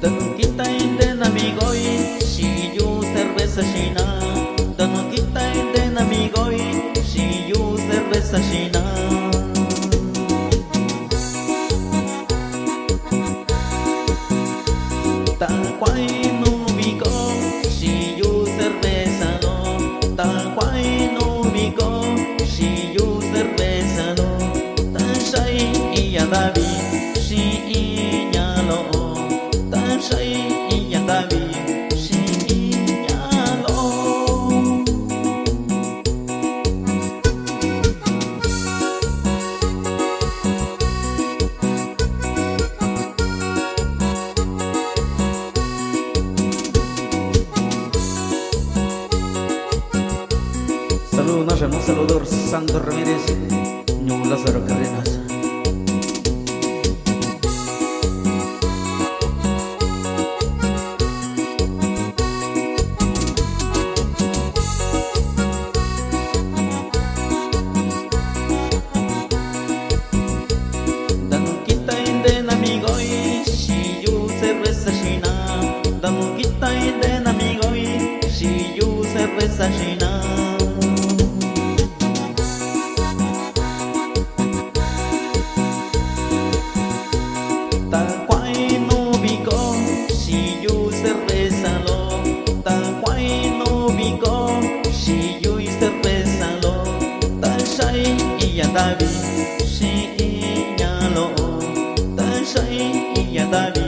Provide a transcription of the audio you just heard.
Dan kita den amigoi, si you cerveza china. Dan kita den amigoi, si you cerveza china. Tal cual no bigo, si you cerveza no. Tal cual no bigo, si you cerveza no. Tan shai y David, si iñalo. Tan shai y David, si iñalo. Saludos naszym saludor Sandro Ramírez, Ñuño Lázaro Cárdenas. Dan kita den amigoi, si you cerveza china. Dan kita den amigoi, si you cerveza china. Tal cual no bigo, si you cerveza lo. Tal cual no bigo, si you cerveza lo. Tal shai y David, si iñalo. Tal shai y David.